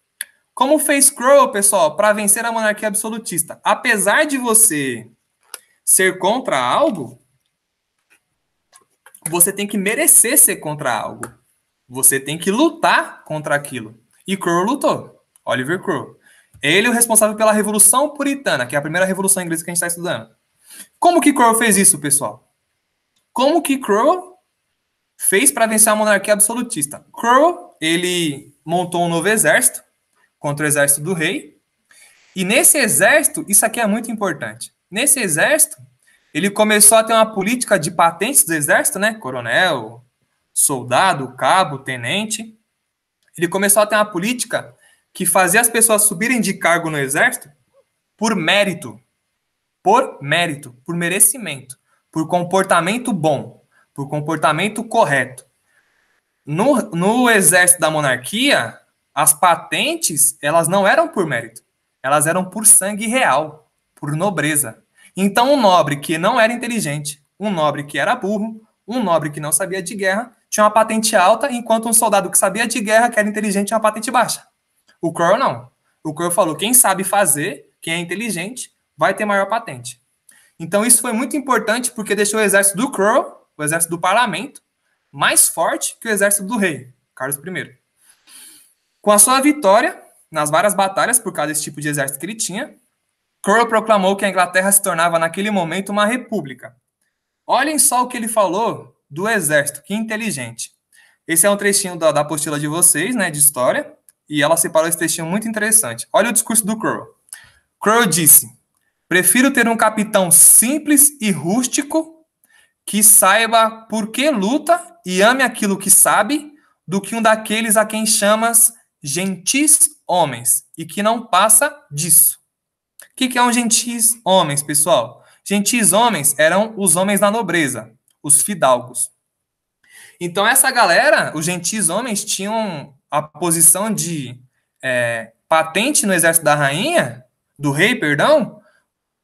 Como fez Cromwell, pessoal, para vencer a monarquia absolutista? Apesar de você ser contra algo, você tem que merecer ser contra algo. Você tem que lutar contra aquilo. E Cromwell lutou. Oliver Cromwell. Ele é o responsável pela Revolução Puritana, que é a primeira revolução inglesa que a gente está estudando. Como que Cromwell fez isso, pessoal? Como que Cromwell fez para vencer a monarquia absolutista? Cromwell, ele montou um novo exército contra o exército do rei. E nesse exército, isso aqui é muito importante. Nesse exército, ele começou a ter uma política de patentes do exército, né? Coronel, soldado, cabo, tenente. Ele começou a ter uma política que fazia as pessoas subirem de cargo no exército por mérito, por merecimento, por comportamento bom, por comportamento correto. No exército da monarquia, as patentes, elas não eram por mérito, elas eram por sangue real, por nobreza. Então, um nobre que não era inteligente, um nobre que era burro, um nobre que não sabia de guerra, tinha uma patente alta, enquanto um soldado que sabia de guerra, que era inteligente, tinha uma patente baixa. O Cromwell não. O Cromwell falou, quem sabe fazer, quem é inteligente, vai ter maior patente. Então, isso foi muito importante, porque deixou o exército do Cromwell, o exército do parlamento, mais forte que o exército do rei, Carlos I. Com a sua vitória, nas várias batalhas, por causa desse tipo de exército que ele tinha, Cromwell proclamou que a Inglaterra se tornava, naquele momento, uma república. Olhem só o que ele falou do exército, que inteligente. Esse é um trechinho da apostila de vocês, né, de história, e ela separou esse trechinho muito interessante. Olha o discurso do Cromwell. Cromwell disse, prefiro ter um capitão simples e rústico que saiba por que luta e ame aquilo que sabe, do que um daqueles a quem chamas gentis homens, e que não passa disso. O que é um gentis homens, pessoal? Gentis homens eram os homens da nobreza, os fidalgos. Então, essa galera, os gentis homens, tinham a posição de patente no exército da rainha, do rei, perdão,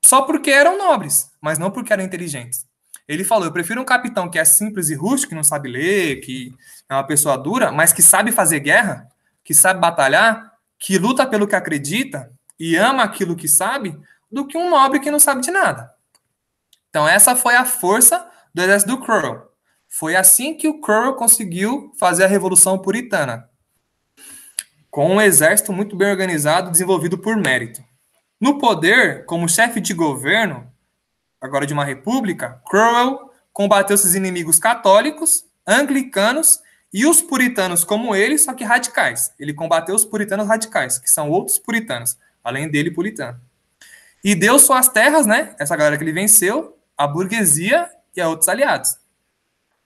só porque eram nobres, mas não porque eram inteligentes. Ele falou, eu prefiro um capitão que é simples e rústico, que não sabe ler, que é uma pessoa dura, mas que sabe fazer guerra, que sabe batalhar, que luta pelo que acredita e ama aquilo que sabe, do que um nobre que não sabe de nada. Então, essa foi a força do exército do Cromwell. Foi assim que o Cromwell conseguiu fazer a Revolução Puritana, com um exército muito bem organizado, desenvolvido por mérito. No poder, como chefe de governo, agora de uma república, Cromwell combateu seus inimigos católicos, anglicanos e os puritanos como ele, só que radicais. Ele combateu os puritanos radicais, que são outros puritanos, além dele puritano. E deu suas terras, né, essa galera que ele venceu, à burguesia e a outros aliados.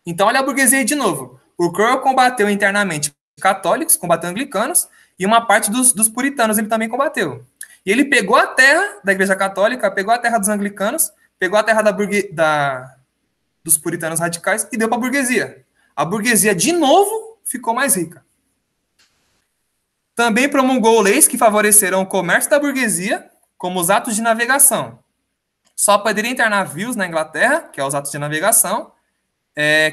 Então, olha a burguesia aí de novo. O Cromwell combateu internamente católicos, combateu anglicanos, e uma parte dos puritanos ele também combateu. E ele pegou a terra da Igreja Católica, pegou a terra dos anglicanos, pegou a terra dos puritanos radicais e deu para a burguesia. A burguesia, de novo, ficou mais rica. Também promulgou leis que favoreceram o comércio da burguesia, como os atos de navegação. Só poderia entrar navios na Inglaterra, que é os atos de navegação,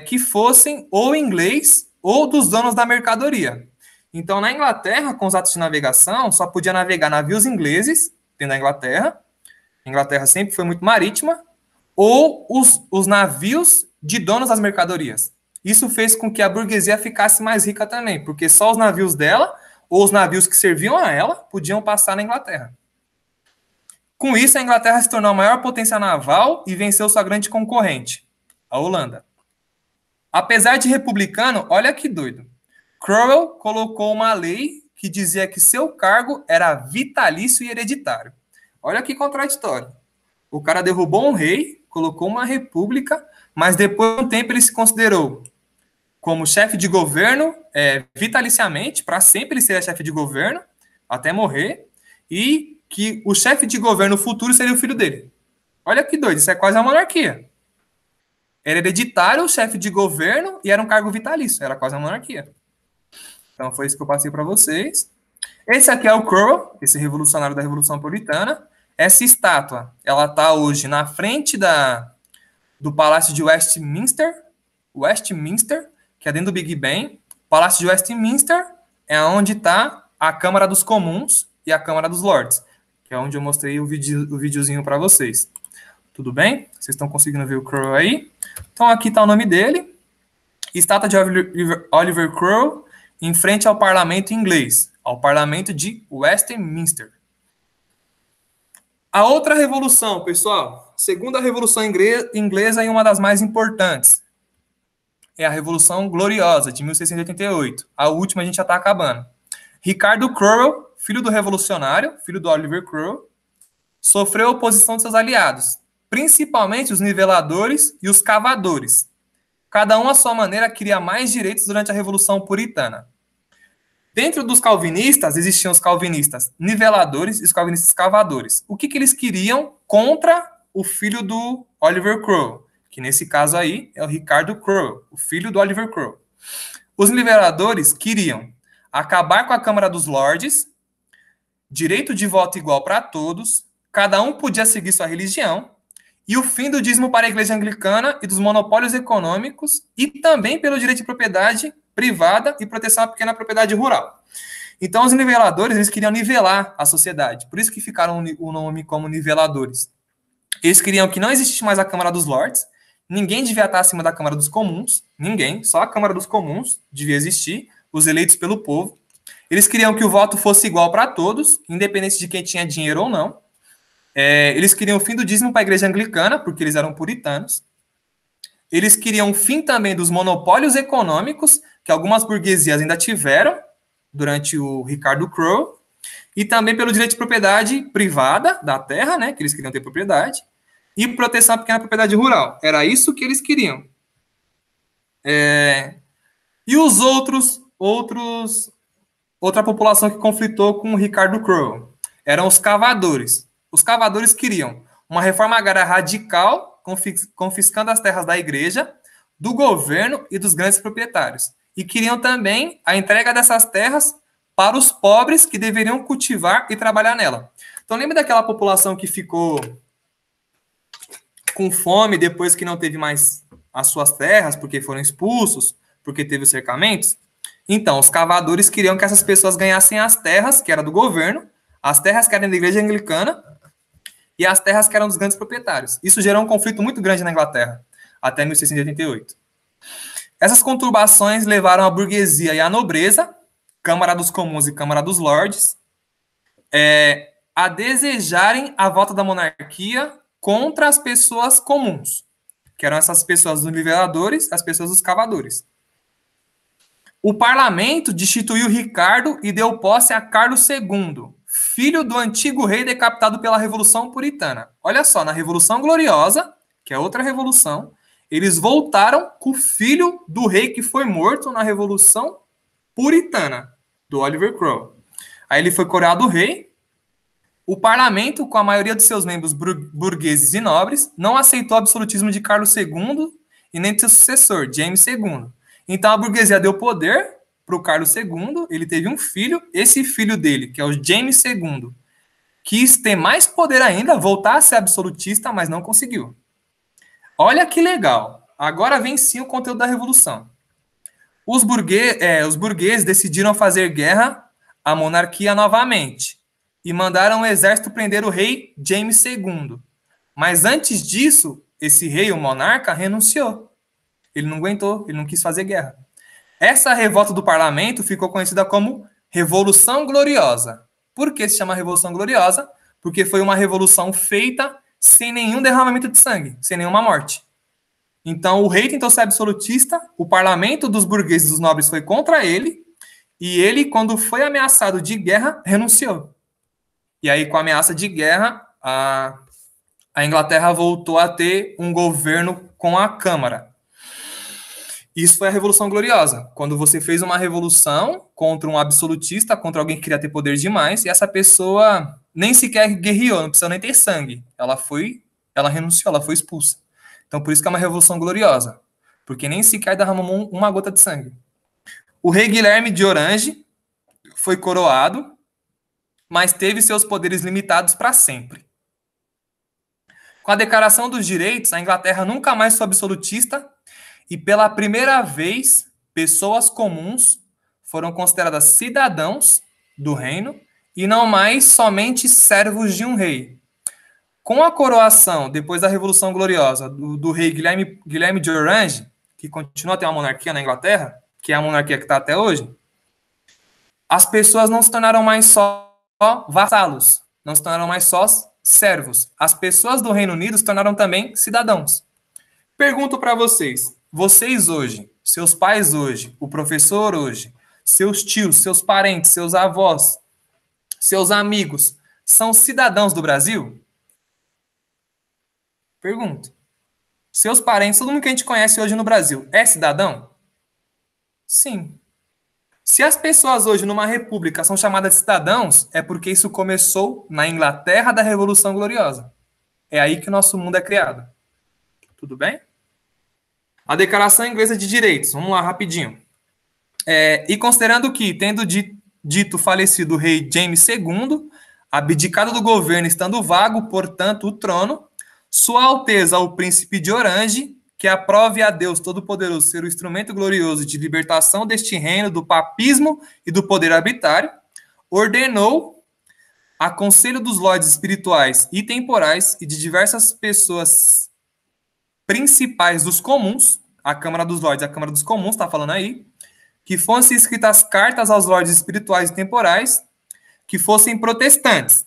que fossem ou inglês ou dos donos da mercadoria. Então, na Inglaterra, com os atos de navegação, só podia navegar navios ingleses dentro da Inglaterra. A Inglaterra sempre foi muito marítima, ou os navios de donos das mercadorias. Isso fez com que a burguesia ficasse mais rica também, porque só os navios dela, ou os navios que serviam a ela, podiam passar na Inglaterra. Com isso, a Inglaterra se tornou a maior potência naval e venceu sua grande concorrente, a Holanda. Apesar de republicano, olha que doido. Cromwell colocou uma lei que dizia que seu cargo era vitalício e hereditário. Olha que contraditório. O cara derrubou um rei, colocou uma república, mas depois de um tempo ele se considerou como chefe de governo vitaliciamente, para sempre ele seria chefe de governo, até morrer, e que o chefe de governo futuro seria o filho dele. Olha que doido, isso é quase uma monarquia. Era hereditário, o chefe de governo, e era um cargo vitalício, era quase uma monarquia. Então foi isso que eu passei para vocês. Esse aqui é o Cromwell, esse revolucionário da Revolução Puritana. Essa estátua, ela está hoje na frente do Palácio de Westminster, que é dentro do Big Ben. O Palácio de Westminster é onde está a Câmara dos Comuns e a Câmara dos Lords, que é onde eu mostrei o videozinho para vocês. Tudo bem? Vocês estão conseguindo ver o Cromwell aí? Então aqui está o nome dele. Estátua de Oliver Cromwell em frente ao parlamento inglês, ao parlamento de Westminster. A outra revolução, pessoal, segunda revolução inglesa e uma das mais importantes, é a Revolução Gloriosa, de 1688. A última a gente já está acabando. Ricardo Cromwell, filho do revolucionário, filho do Oliver Cromwell, sofreu oposição de seus aliados, principalmente os niveladores e os cavadores. Cada um, à sua maneira, queria mais direitos durante a Revolução Puritana. Dentro dos calvinistas, existiam os calvinistas niveladores e os calvinistas cavadores. O que eles queriam contra o filho do Oliver Cromwell? Que nesse caso aí é o Ricardo Cromwell, o filho do Oliver Cromwell. Os niveladores queriam acabar com a Câmara dos Lordes, direito de voto igual para todos, cada um podia seguir sua religião, e o fim do dízimo para a Igreja Anglicana e dos monopólios econômicos, e também pelo direito de propriedade privada e proteção à pequena propriedade rural. Então, os niveladores, eles queriam nivelar a sociedade, por isso que ficaram o nome como niveladores. Eles queriam que não existisse mais a Câmara dos Lordes, ninguém devia estar acima da Câmara dos Comuns, ninguém, só a Câmara dos Comuns devia existir, os eleitos pelo povo. Eles queriam que o voto fosse igual para todos, independente de quem tinha dinheiro ou não. Eles queriam o fim do dízimo para a Igreja Anglicana, porque eles eram puritanos. Eles queriam o fim também dos monopólios econômicos, que algumas burguesias ainda tiveram durante o Ricardo Cromwell, e também pelo direito de propriedade privada da terra, né, que eles queriam ter propriedade, e proteção à pequena propriedade rural. Era isso que eles queriam. E os outra população que conflitou com o Ricardo Cromwell eram os cavadores. Os cavadores queriam uma reforma agrária radical, confiscando as terras da igreja, do governo e dos grandes proprietários. E queriam também a entrega dessas terras para os pobres que deveriam cultivar e trabalhar nela. Então, lembra daquela população que ficou com fome depois que não teve mais as suas terras, porque foram expulsos, porque teve os cercamentos? Então, os cavadores queriam que essas pessoas ganhassem as terras, que era do governo, as terras que eram da igreja anglicana, e as terras que eram dos grandes proprietários. Isso gerou um conflito muito grande na Inglaterra, até 1688. Essas conturbações levaram a burguesia e a nobreza, Câmara dos Comuns e Câmara dos Lordes, a desejarem a volta da monarquia contra as pessoas comuns, que eram essas pessoas dos niveladores, as pessoas dos cavadores. O parlamento destituiu Ricardo e deu posse a Carlos II, filho do antigo rei decapitado pela Revolução Puritana. Olha só, na Revolução Gloriosa, que é outra revolução, Eles voltaram com o filho do rei que foi morto na Revolução Puritana, do Oliver Cromwell. Aí ele foi coroado rei. O parlamento, com a maioria de seus membros burgueses e nobres, não aceitou o absolutismo de Carlos II e nem de seu sucessor, James II. Então a burguesia deu poder para o Carlos II, ele teve um filho, esse filho dele, que é o James II, quis ter mais poder ainda, voltar a ser absolutista, mas não conseguiu. Olha que legal. Agora vem sim o conteúdo da Revolução. Os burgueses decidiram fazer guerra à monarquia novamente e mandaram o exército prender o rei James II. Mas antes disso, esse rei, o monarca, renunciou. Ele não aguentou, ele não quis fazer guerra. Essa revolta do parlamento ficou conhecida como Revolução Gloriosa. Por que se chama Revolução Gloriosa? Porque foi uma revolução feita sem nenhum derramamento de sangue, sem nenhuma morte. Então, o rei tentou ser absolutista, o parlamento dos burgueses e dos nobres foi contra ele, e ele, quando foi ameaçado de guerra, renunciou. E aí, com a ameaça de guerra, a Inglaterra voltou a ter um governo com a Câmara. Isso foi a Revolução Gloriosa, quando você fez uma revolução contra um absolutista, contra alguém que queria ter poder demais, e essa pessoa nem sequer guerreou, não precisa nem ter sangue. Ela renunciou, ela foi expulsa. Então, por isso que é uma Revolução Gloriosa, porque nem sequer derramou uma gota de sangue. O rei Guilherme de Orange foi coroado, mas teve seus poderes limitados para sempre. Com a Declaração dos Direitos, a Inglaterra nunca mais foi absolutista e, pela primeira vez, pessoas comuns foram consideradas cidadãos do reino e não mais somente servos de um rei. Com a coroação, depois da Revolução Gloriosa, do rei Guilherme de Orange, que continua a ter uma monarquia na Inglaterra, que é a monarquia que está até hoje, as pessoas não se tornaram mais só vassalos, não se tornaram mais só servos. As pessoas do Reino Unido se tornaram também cidadãos. Pergunto para vocês hoje, seus pais hoje, o professor hoje, seus tios, seus parentes, seus avós, seus amigos, são cidadãos do Brasil? Pergunto. Seus parentes, todo mundo que a gente conhece hoje no Brasil, é cidadão? Sim. Se as pessoas hoje numa república são chamadas de cidadãos, é porque isso começou na Inglaterra da Revolução Gloriosa. É aí que o nosso mundo é criado. Tudo bem? A Declaração Inglesa de Direitos. Vamos lá, rapidinho. E considerando que, tendo dito falecido o rei James II, abdicado do governo, estando vago, portanto, o trono, Sua Alteza, o Príncipe de Orange, que aprove a Deus Todo-Poderoso ser o instrumento glorioso de libertação deste reino do papismo e do poder arbitrário, ordenou a conselho dos lordes espirituais e temporais e de diversas pessoas principais dos comuns, a Câmara dos Lordes, a Câmara dos Comuns, está falando aí, que fossem escritas cartas aos lordes espirituais e temporais, que fossem protestantes,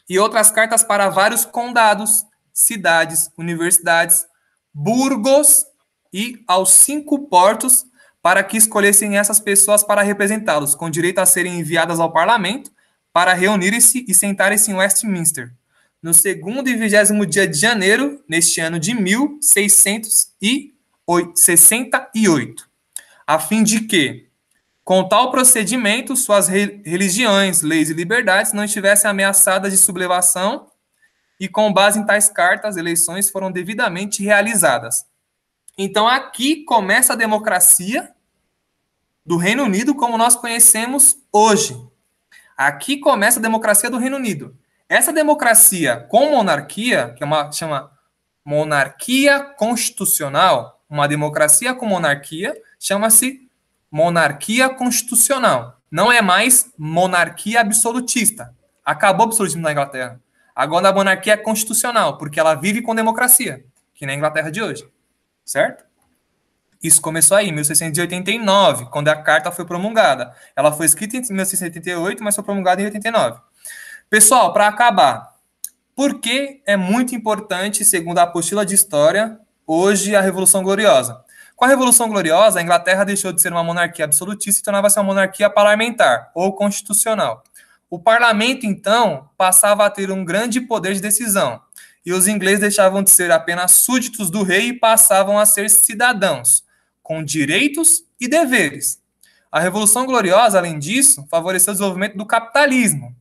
e outras cartas para vários condados, cidades, universidades, burgos e aos 5 portos, para que escolhessem essas pessoas para representá-los, com direito a serem enviadas ao parlamento para reunirem-se e sentarem-se em Westminster, no 2º e 20º dia de janeiro, neste ano de 1668, a fim de que, com tal procedimento, suas religiões, leis e liberdades não estivessem ameaçadas de sublevação e, com base em tais cartas, eleições foram devidamente realizadas. Então, aqui começa a democracia do Reino Unido como nós conhecemos hoje. Aqui começa a democracia do Reino Unido. Essa democracia com monarquia, que chama monarquia constitucional, uma democracia com monarquia, chama-se monarquia constitucional. Não é mais monarquia absolutista. Acabou o absolutismo na Inglaterra. Agora a monarquia é constitucional, porque ela vive com democracia, que na Inglaterra de hoje. Certo? Isso começou aí, em 1689, quando a carta foi promulgada. Ela foi escrita em 1688, mas foi promulgada em 89. Pessoal, para acabar, por que é muito importante, segundo a apostila de história, hoje a Revolução Gloriosa? Com a Revolução Gloriosa, a Inglaterra deixou de ser uma monarquia absolutista e tornava-se uma monarquia parlamentar, ou constitucional. O parlamento, então, passava a ter um grande poder de decisão. e os ingleses deixavam de ser apenas súditos do rei e passavam a ser cidadãos, com direitos e deveres. A Revolução Gloriosa, além disso, favoreceu o desenvolvimento do capitalismo.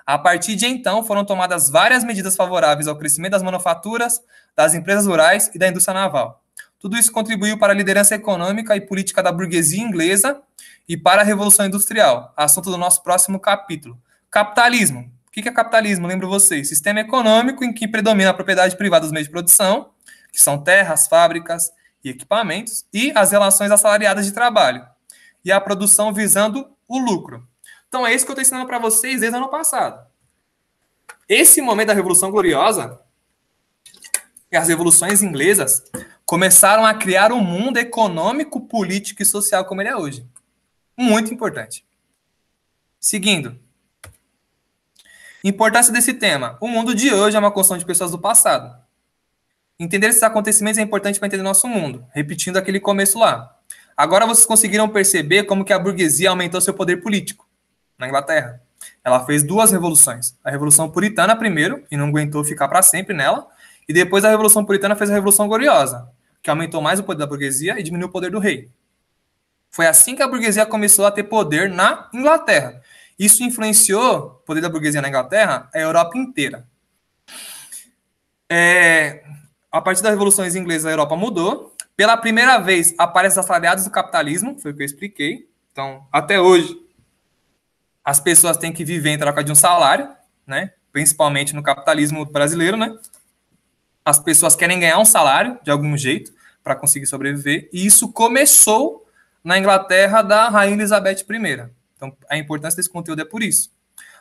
A partir de então, foram tomadas várias medidas favoráveis ao crescimento das manufaturas, das empresas rurais e da indústria naval. Tudo isso contribuiu para a liderança econômica e política da burguesia inglesa e para a Revolução Industrial, assunto do nosso próximo capítulo. Capitalismo. O que é capitalismo? Lembro vocês. Sistema econômico em que predomina a propriedade privada dos meios de produção, que são terras, fábricas e equipamentos, e as relações assalariadas de trabalho, e a produção visando o lucro. Então é isso que eu estou ensinando para vocês desde o ano passado. Esse momento da Revolução Gloriosa e as revoluções inglesas começaram a criar um mundo econômico, político e social como ele é hoje. Muito importante. Seguindo. Importância desse tema. O mundo de hoje é uma construção de pessoas do passado. Entender esses acontecimentos é importante para entender nosso mundo. Repetindo aquele começo lá. Agora vocês conseguiram perceber como que a burguesia aumentou seu poder político na Inglaterra. Ela fez duas revoluções. A Revolução Puritana primeiro, e não aguentou ficar para sempre nela, e depois a Revolução Puritana fez a Revolução Gloriosa, que aumentou mais o poder da burguesia e diminuiu o poder do rei. Foi assim que a burguesia começou a ter poder na Inglaterra. Isso influenciou o poder da burguesia na Inglaterra, a Europa inteira. A partir das revoluções inglesas, a Europa mudou. Pela primeira vez, aparecem os assalariados do capitalismo, foi o que eu expliquei. Então, até hoje, as pessoas têm que viver em troca de um salário, né? Principalmente no capitalismo brasileiro, né? As pessoas querem ganhar um salário, de algum jeito, para conseguir sobreviver. E isso começou na Inglaterra da Rainha Elizabeth I. Então, a importância desse conteúdo é por isso.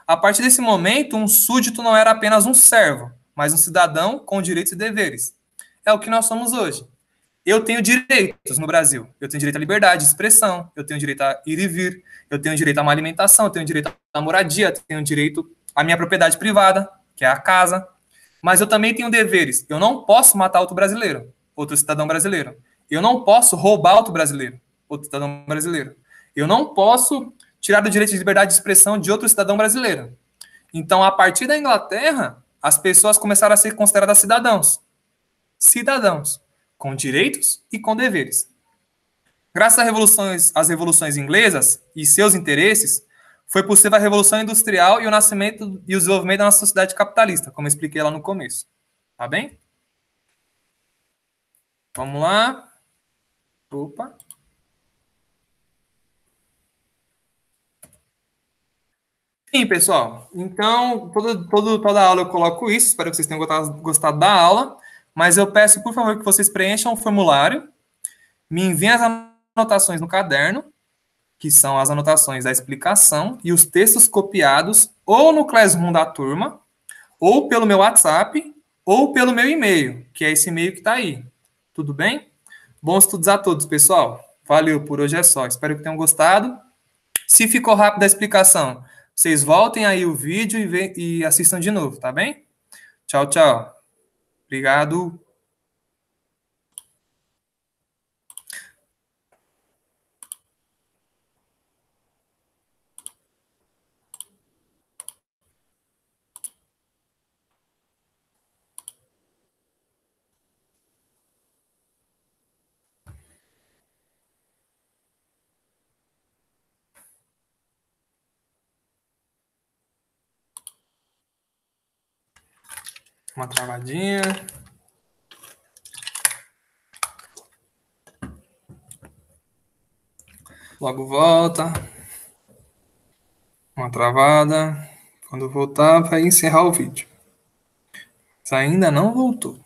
A partir desse momento, um súdito não era apenas um servo, mas um cidadão com direitos e deveres. É o que nós somos hoje. Eu tenho direitos no Brasil. Eu tenho direito à liberdade de expressão, eu tenho direito a ir e vir, eu tenho direito a uma alimentação, eu tenho direito à moradia, eu tenho direito à minha propriedade privada, que é a casa. Mas eu também tenho deveres. Eu não posso matar outro brasileiro, outro cidadão brasileiro. Eu não posso roubar outro brasileiro, outro cidadão brasileiro. Eu não posso tirar o direito de liberdade de expressão de outro cidadão brasileiro. Então, a partir da Inglaterra, as pessoas começaram a ser consideradas cidadãos. Cidadãos, com direitos e com deveres. Graças às revoluções inglesas e seus interesses, foi possível a Revolução Industrial e o nascimento e o desenvolvimento da nossa sociedade capitalista, como eu expliquei lá no começo. Tá bem? Vamos lá. Opa. Sim, pessoal. Então, toda aula eu coloco isso. Espero que vocês tenham gostado da aula. Mas eu peço, por favor, que vocês preencham o formulário, me enviem as anotações no caderno, que são as anotações da explicação, e os textos copiados ou no Classroom da turma, ou pelo meu WhatsApp, ou pelo meu e-mail, que é esse e-mail que está aí. Tudo bem? Bons estudos a todos, pessoal. Valeu, por hoje é só. Espero que tenham gostado. Se ficou rápida a explicação, vocês voltem aí o vídeo e assistam de novo, tá bem? Tchau, tchau. Obrigado. Uma travadinha. Logo volta. Uma travada. Quando voltar, vai encerrar o vídeo. Mas ainda não voltou.